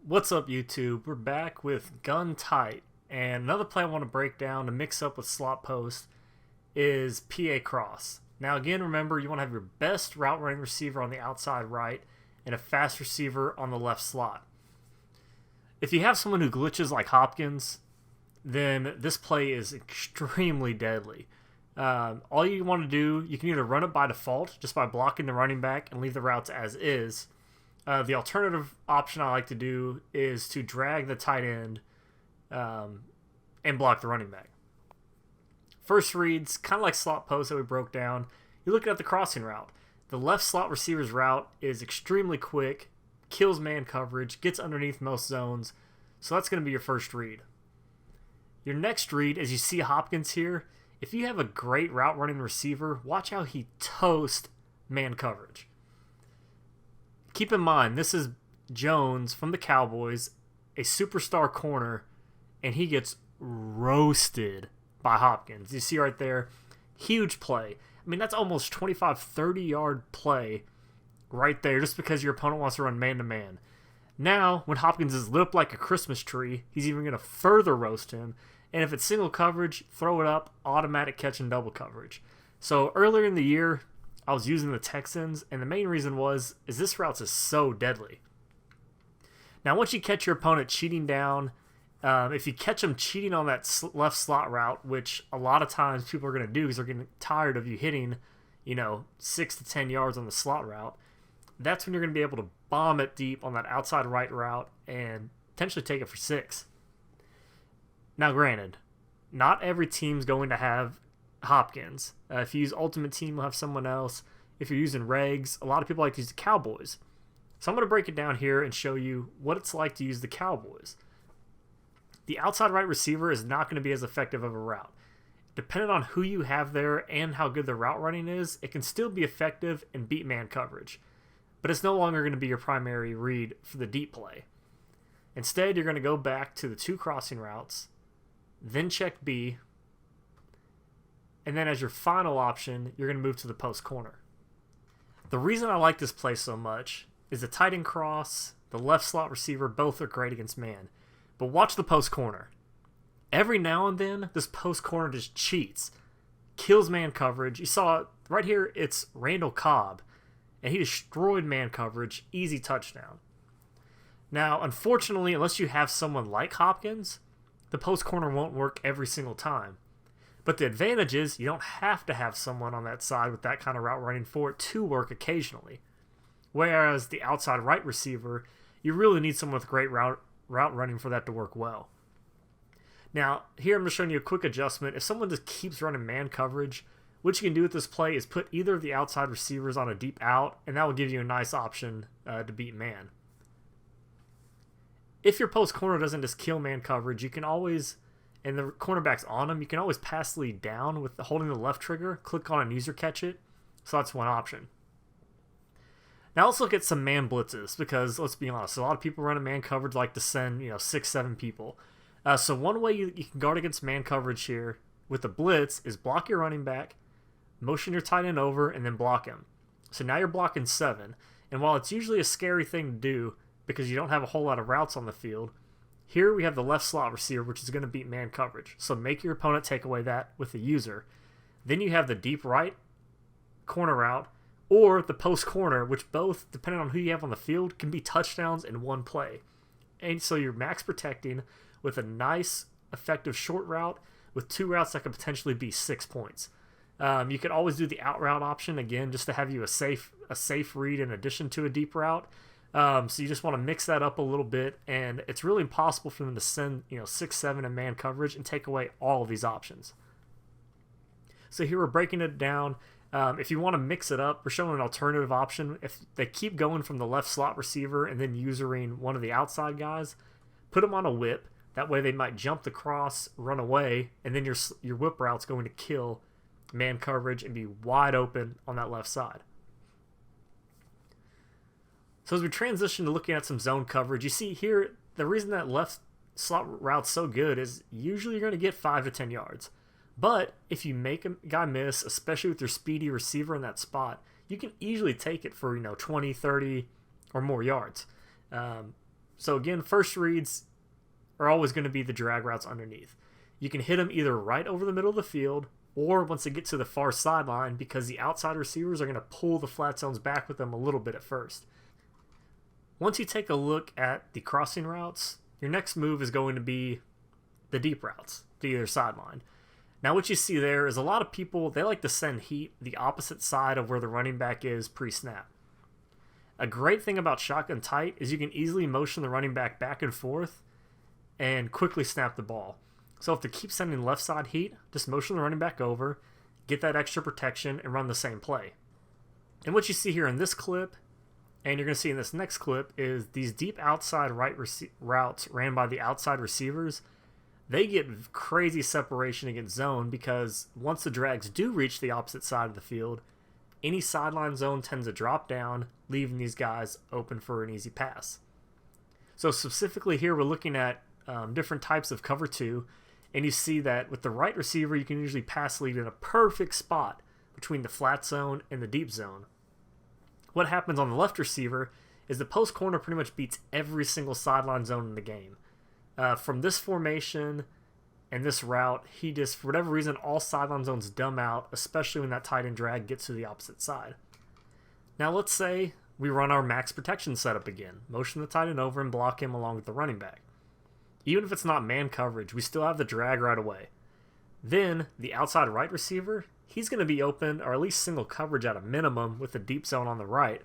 What's up, YouTube? We're back with Gun Tight, and another play I want to break down to mix up with slot post is p.2 cross. Now, again, remember you want to have your best route running receiver on the outside right and a fast receiver on the left slot. If you have someone who glitches like Hopkins, then this play is extremely deadly. All you want to do, you can either run it by default just by blocking the running back and leave the routes as is. The alternative option I like to do is to drag the tight end and block the running back. First reads, kind of like slot post that we broke down. You're looking at the crossing route. The left slot receiver's route is extremely quick, kills man coverage, gets underneath most zones, so that's going to be your first read. Your next read, as you see Hopkins here, if you have a great route running receiver, watch how he toasts man coverage. Keep in mind, this is Jones from the Cowboys, a superstar corner, and he gets roasted by Hopkins. You see right there, huge play. I mean, that's almost 25, 30-yard play right there just because your opponent wants to run man-to-man. Now, when Hopkins is lit up like a Christmas tree, he's even going to further roast him. And if it's single coverage, throw it up, automatic catch and double coverage. So earlier in the year, I was using the Texans, and the main reason is this route is so deadly. Now, once you catch your opponent cheating down, if you catch them cheating on that left slot route, which a lot of times people are going to do because they're getting tired of you hitting, 6 to 10 yards on the slot route, that's when you're going to be able to bomb it deep on that outside right route and potentially take it for 6. Now, granted, not every team's going to have Hopkins. If you use Ultimate Team, you'll have someone else. If you're using regs, a lot of people like to use the Cowboys. So I'm going to break it down here and show you what it's like to use the Cowboys. The outside right receiver is not going to be as effective of a route. Depending on who you have there and how good the route running is, it can still be effective and beat man coverage. But it's no longer going to be your primary read for the deep play. Instead, you're going to go back to the 2 crossing routes, then check B, and then as your final option, you're going to move to the post corner. The reason I like this play so much is the tight end cross, the left slot receiver, both are great against man. But watch the post corner. Every now and then, this post corner just cheats, kills man coverage. You saw it right here, it's Randall Cobb, and he destroyed man coverage, easy touchdown. Now, unfortunately, unless you have someone like Hopkins, the post corner won't work every single time. But the advantage is you don't have to have someone on that side with that kind of route running for it to work occasionally. Whereas the outside right receiver, you really need someone with great route running for that to work well. Now, here I'm just showing you a quick adjustment. If someone just keeps running man coverage, what you can do with this play is put either of the outside receivers on a deep out, and that will give you a nice option to beat man. If your post corner doesn't just kill man coverage, you can always, and the cornerback's on him, you can always pass the lead down with holding the left trigger, click on and user catch it. So that's one option. Now let's look at some man blitzes, because let's be honest, a lot of people running man coverage like to send 6, 7 people. So one way you can guard against man coverage here with the blitz is block your running back, motion your tight end over, and then block him. So now you're blocking 7, and while it's usually a scary thing to do because you don't have a whole lot of routes on the field, here we have the left slot receiver, which is going to beat man coverage. So make your opponent take away that with the user. Then you have the deep right corner route or the post corner, which both, depending on who you have on the field, can be touchdowns in one play. And so you're max protecting with a nice, effective short route with 2 routes that could potentially be 6 points. You could always do the out route option, again, just to have you a safe read in addition to a deep route. So you just want to mix that up a little bit, and it's really impossible for them to send 6, 7 in man coverage and take away all of these options. So here we're breaking it down. If you want to mix it up, we're showing an alternative option. If they keep going from the left slot receiver and then using one of the outside guys, put them on a whip. That way they might jump the cross, run away, and then your whip route's going to kill man coverage and be wide open on that left side. So as we transition to looking at some zone coverage, you see here, the reason that left slot route's so good is usually you're going to get 5 to 10 yards. But if you make a guy miss, especially with your speedy receiver in that spot, you can easily take it for 20, 30, or more yards. So again, first reads are always going to be the drag routes underneath. You can hit them either right over the middle of the field or once they get to the far sideline, because the outside receivers are going to pull the flat zones back with them a little bit at first. Once you take a look at the crossing routes, your next move is going to be the deep routes to either sideline. Now what you see there is a lot of people, they like to send heat the opposite side of where the running back is pre-snap. A great thing about shotgun tight is you can easily motion the running back and forth and quickly snap the ball. So if they keep sending left side heat, just motion the running back over, get that extra protection, and run the same play. And what you see here in this clip, and you're going to see in this next clip, is these deep outside right routes ran by the outside receivers. They get crazy separation against zone because once the drags do reach the opposite side of the field, any sideline zone tends to drop down, leaving these guys open for an easy pass. So specifically here, we're looking at different types of cover 2, and you see that with the right receiver, you can usually pass lead in a perfect spot between the flat zone and the deep zone. What happens on the left receiver is the post corner pretty much beats every single sideline zone in the game. From this formation and this route, he just, for whatever reason, all sideline zones dumb out, especially when that tight end drag gets to the opposite side. Now let's say we run our max protection setup again, motion the tight end over and block him along with the running back. Even if it's not man coverage, we still have the drag right away. Then the outside right receiver, he's going to be open, or at least single coverage at a minimum, with the deep zone on the right.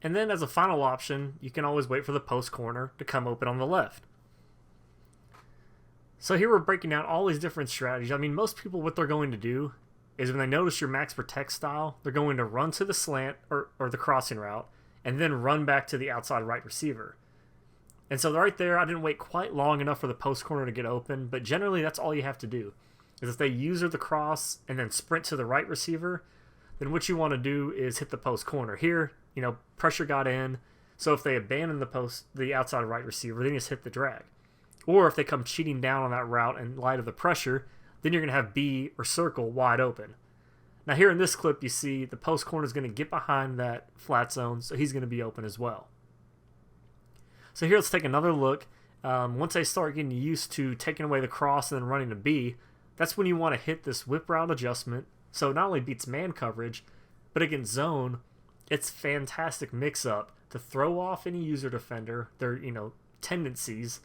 And then as a final option, you can always wait for the post corner to come open on the left. So here we're breaking down all these different strategies. I mean, most people, what they're going to do is when they notice your max protect style, they're going to run to the slant or the crossing route and then run back to the outside right receiver. And so right there, I didn't wait quite long enough for the post corner to get open, but generally that's all you have to do. Is if they user the cross and then sprint to the right receiver, then what you want to do is hit the post corner. Here, pressure got in, so if they abandon the outside right receiver, then you just hit the drag. Or if they come cheating down on that route in light of the pressure, then you're going to have B or circle wide open. Now here in this clip, you see the post corner is going to get behind that flat zone, so he's going to be open as well. So here let's take another look. Once they start getting used to taking away the cross and then running a B, that's when you want to hit this whip route adjustment. So it not only beats man coverage, but against zone, it's fantastic mix-up to throw off any user defender, their tendencies,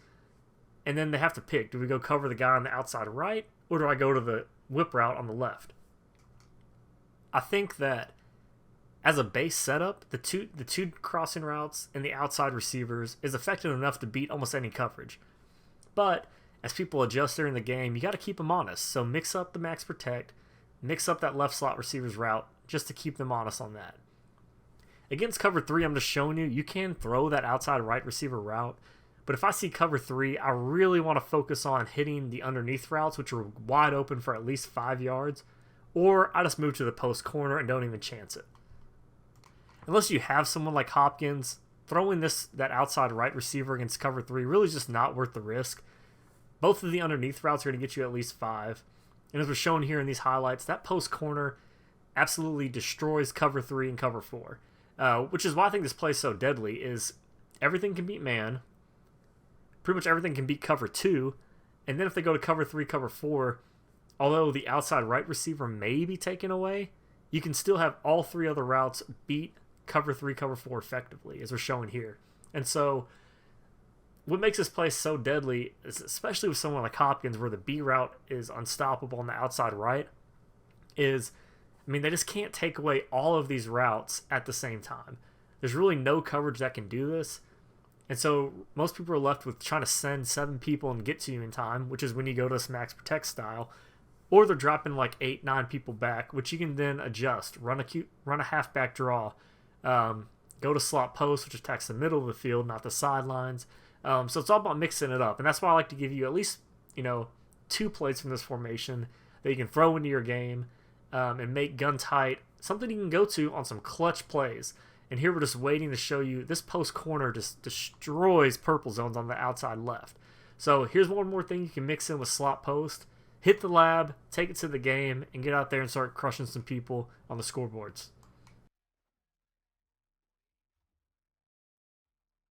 and then they have to pick. Do we go cover the guy on the outside right, or do I go to the whip route on the left? I think that as a base setup, the two crossing routes and the outside receivers is effective enough to beat almost any coverage. But as people adjust during the game, you got to keep them honest. So mix up the max protect, mix up that left slot receiver's route just to keep them honest on that. Against cover 3, I'm just showing you can throw that outside right receiver route. But if I see cover 3, I really want to focus on hitting the underneath routes, which are wide open for at least 5 yards. Or I just move to the post corner and don't even chance it. Unless you have someone like Hopkins, throwing that outside right receiver against cover 3 really is just not worth the risk. Both of the underneath routes are going to get you at least 5. And as we're shown here in these highlights, that post corner absolutely destroys cover 3 and cover 4. Which is why I think this play is so deadly, is everything can beat man. Pretty much everything can beat cover 2. And then if they go to cover 3, cover 4, although the outside right receiver may be taken away, you can still have all 3 other routes beat cover 3, cover 4 effectively, as we're showing here. And so what makes this play so deadly, is especially with someone like Hopkins, where the B route is unstoppable on the outside right, is, they just can't take away all of these routes at the same time. There's really no coverage that can do this. And so most people are left with trying to send 7 people and get to you in time, which is when you go to this max protect style. Or they're dropping like 8, 9 people back, which you can then adjust. Run a halfback draw. Go to slot post, which attacks the middle of the field, not the sidelines. So it's all about mixing it up. And that's why I like to give you at least 2 plays from this formation that you can throw into your game and make gun tight something you can go to on some clutch plays. And here we're just waiting to show you this post corner just destroys purple zones on the outside left. So here's one more thing you can mix in with slot post. Hit the lab, take it to the game, and get out there and start crushing some people on the scoreboards.